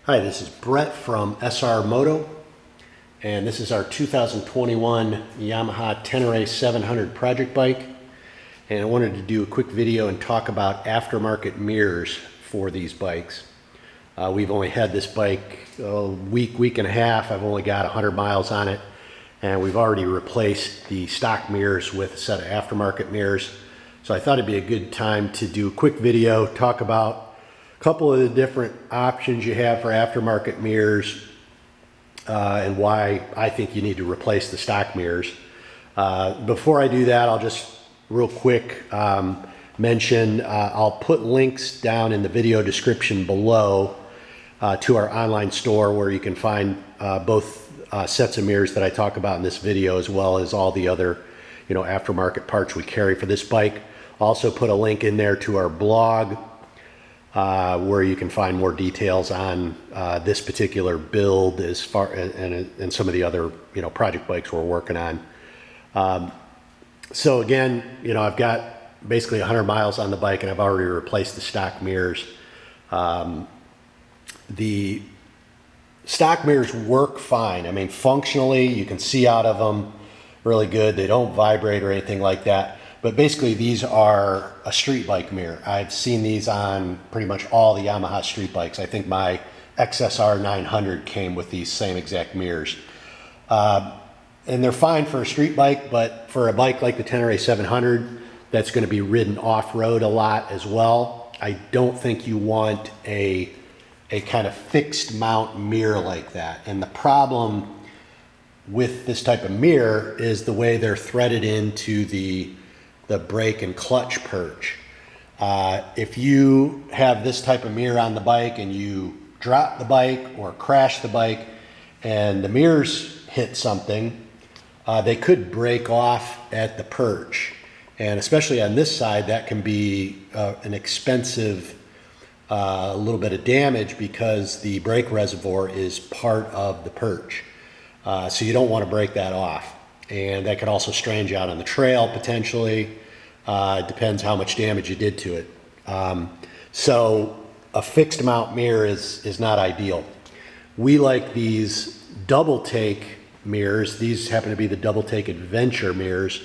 Hi, this is Brett from SRmoto, and this is our 2021 Yamaha Tenere 700 project bike. And I wanted to do a quick video and talk about aftermarket mirrors for these bikes. We've only had this bike a week and a half. I've only got 100 miles on it, and we've already replaced the stock mirrors with a set of aftermarket mirrors. So I thought it'd be a good time to do a quick video, talk about a couple of the different options you have for aftermarket mirrors and why I think you need to replace the stock mirrors. Before I do that, I'll just real quick mention, I'll put links down in the video description below to our online store where you can find both sets of mirrors that I talk about in this video, as well as all the other aftermarket parts we carry for this bike. Also put a link in there to our blog where you can find more details on this particular build as far and some of the other project bikes we're working on. So again, I've got basically 100 miles on the bike, and I've already replaced the stock mirrors. The stock mirrors work fine. I mean, functionally, you can see out of them really good. They don't vibrate or anything like that. But basically, these are a street bike mirror. I've seen these on pretty much all the Yamaha street bikes. I think my XSR 900 came with these same exact mirrors. And they're fine for a street bike, but for a bike like the Tenere 700, that's going to be ridden off-road a lot as well. I don't think you want a kind of fixed mount mirror like that. And the problem with this type of mirror is the way they're threaded into the brake and clutch perch. If you have this type of mirror on the bike and you drop the bike or crash the bike and the mirrors hit something, they could break off at the perch. And especially on this side, that can be an expensive a little bit of damage because the brake reservoir is part of the perch. So you don't want to break that off. And that could also strand you out on the trail potentially. It depends how much damage you did to it. So a fixed mount mirror is not ideal. We like these double take mirrors. These happen to be the double take adventure mirrors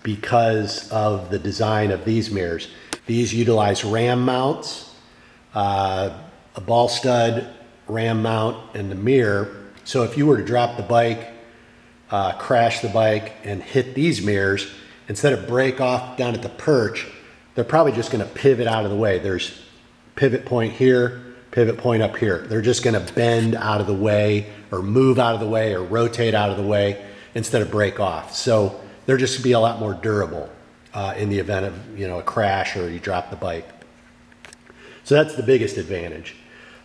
because of the design of these mirrors. These utilize ram mounts, a ball stud, ram mount, and the mirror. So if you were to drop the bike, crash the bike, and hit these mirrors, instead of break off down at the perch, they're probably just going to pivot out of the way. There's pivot point here, pivot point up here. They're just going to bend out of the way or move out of the way or rotate out of the way instead of break off. So they're just going to be a lot more durable in the event of a crash or you drop the bike. So that's the biggest advantage.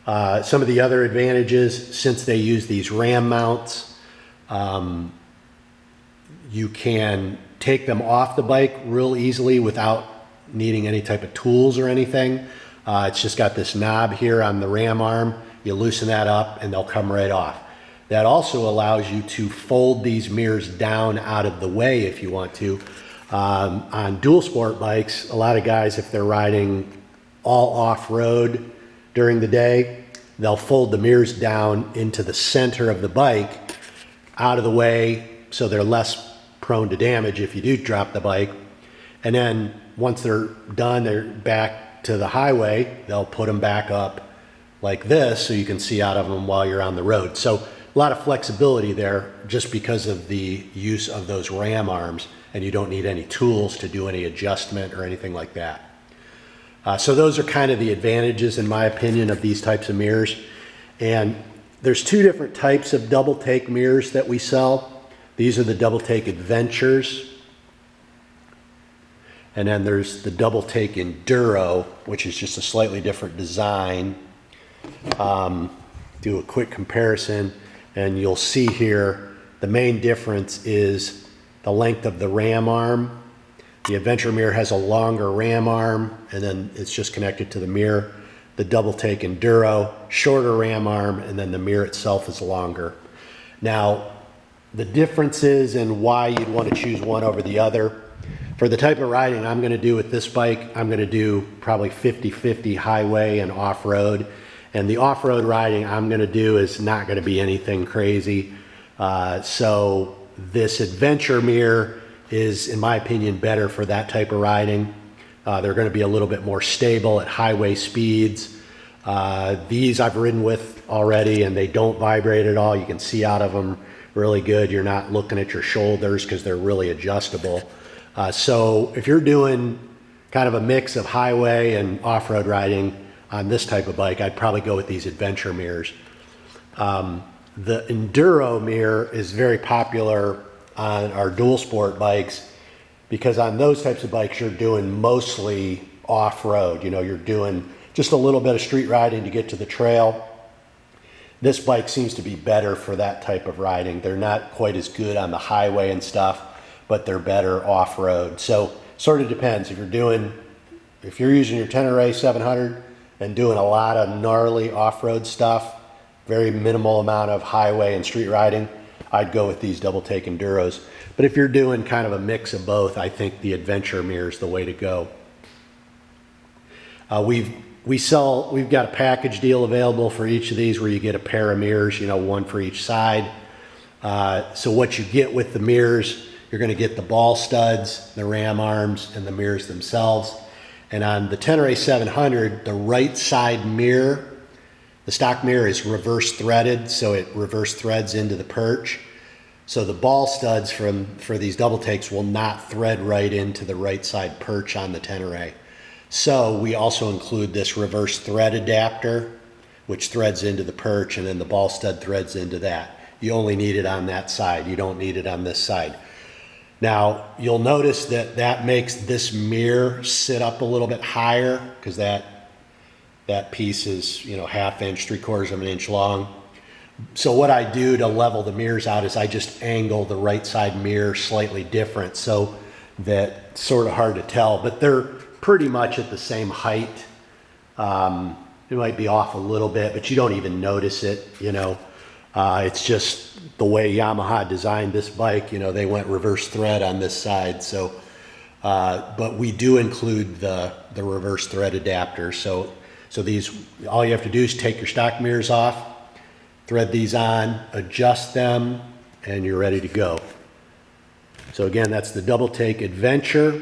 Some of the other advantages, since they use these ram mounts, you can take them off the bike real easily without needing any type of tools or anything. It's just got this knob here on the ram arm. You loosen that up and they'll come right off. That also allows you to fold these mirrors down out of the way if you want to. On dual sport bikes, a lot of guys, if they're riding all off-road during the day, they'll fold the mirrors down into the center of the bike out of the way so they're less prone to damage if you do drop the bike. And then once they're done, they're back to the highway, they'll put them back up like this so you can see out of them while you're on the road. So a lot of flexibility there just because of the use of those ram arms, and you don't need any tools to do any adjustment or anything like that. So those are kind of the advantages, in my opinion, of these types of mirrors. And there's two different types of double take mirrors that we sell. These are the double take adventures. And then there's the double take enduro, which is just a slightly different design. Do a quick comparison, and you'll see here the main difference is the length of the ram arm. The adventure mirror has a longer ram arm, and then it's just connected to the mirror. The double take enduro, shorter ram arm, and then the mirror itself is longer. Now, the differences and why you'd want to choose one over the other. For the type of riding I'm going to do with this bike, I'm going to do probably 50-50 highway and off-road. And the off-road riding I'm going to do is not going to be anything crazy. So this adventure mirror is, in my opinion, better for that type of riding. They're going to be a little bit more stable at highway speeds. These I've ridden with already, and they don't vibrate at all. You can see out of them really good. You're not looking at your shoulders because they're really adjustable. So if you're doing kind of a mix of highway and off-road riding on this type of bike, I'd probably go with these adventure mirrors. The Enduro mirror is very popular on our dual sport bikes because on those types of bikes, you're doing mostly off-road. You know, you're doing just a little bit of street riding to get to the trail. This bike seems to be better for that type of riding. They're not quite as good on the highway and stuff, but they're better off-road. So sort of depends. If you're using your Tenere 700 and doing a lot of gnarly off-road stuff, very minimal amount of highway and street riding, I'd go with these double take Enduros. But if you're doing kind of a mix of both, I think the adventure mirror is the way to go. We've got a package deal available for each of these where you get a pair of mirrors, you know, one for each side. So what you get with the mirrors, you're going to get the ball studs, the ram arms, and the mirrors themselves. And on the Tenere 700, the right side mirror, the stock mirror is reverse threaded, so it reverse threads into the perch. So the ball studs for these double takes will not thread right into the right side perch on the Tenere. So we also include this reverse thread adapter, which threads into the perch, and then the ball stud threads into that. You only need it on that side. You don't need it on this side. Now, you'll notice that makes this mirror sit up a little bit higher because that piece is, you know, 1/2 inch, 3/4 of an inch long. So what I do to level the mirrors out is I just angle the right side mirror slightly different, so that it's sort of hard to tell, but they're pretty much at the same height. It might be off a little bit, but you don't even notice it, you know. It's just the way Yamaha designed this bike, you know, they went reverse thread on this side. So, but we do include the reverse thread adapter. So these, all you have to do is take your stock mirrors off, thread these on, adjust them, and you're ready to go. So again, that's the double take Adventure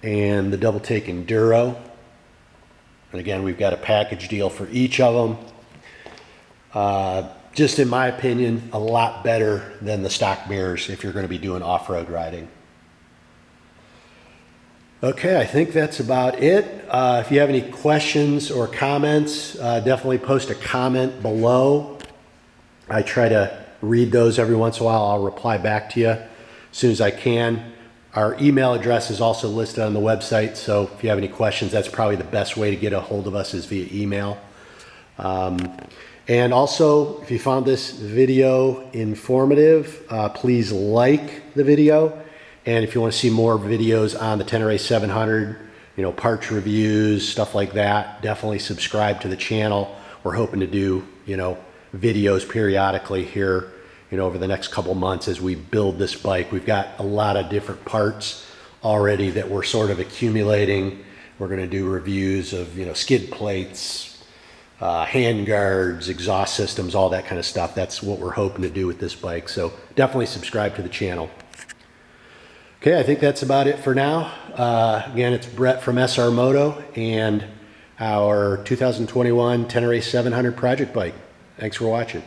and the double take Enduro. And again, we've got a package deal for each of them. Just in my opinion, a lot better than the stock mirrors if you're going to be doing off-road riding. Okay, I think that's about it. If you have any questions or comments, definitely post a comment below. I try to read those every once in a while. I'll reply back to you as soon as I can. Our email address is also listed on the website, so if you have any questions, that's probably the best way to get a hold of us is via email. And also, if you found this video informative, please like the video. And if you want to see more videos on the Tenere 700, you know, parts reviews, stuff like that, definitely subscribe to the channel. We're hoping to do, you know, videos periodically here, you know, over the next couple months as we build this bike. We've got a lot of different parts already that we're sort of accumulating. We're going to do reviews of, you know, skid plates, hand guards, exhaust systems, all that kind of stuff. That's what we're hoping to do with this bike. So definitely subscribe to the channel. Okay, I think that's about it for now. Again, it's Brett from SRmoto and our 2021 Tenere 700 project bike. Thanks for watching.